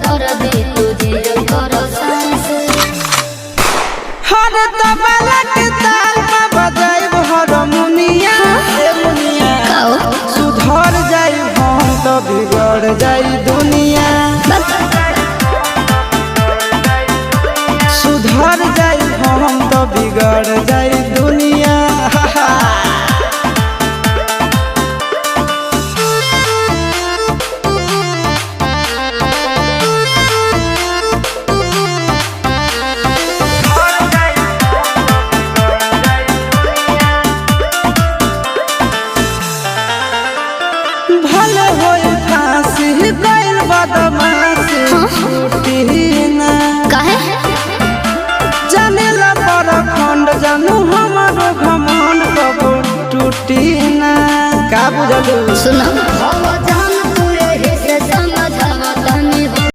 कर दे तुझे कर सांस हर तबला के ताल में बजाइब हारमोनिया सुधर जाई हम तो बिगड़ जाई दुनिया सुधर जाई हम तो बिगड़ जाई दुनिया भले होई फांसी गइल बदमाशी छूटी ना काहे जानेला पर खंड जानू हमारो घमंड कबो टूटी ना का बुझलू सुनो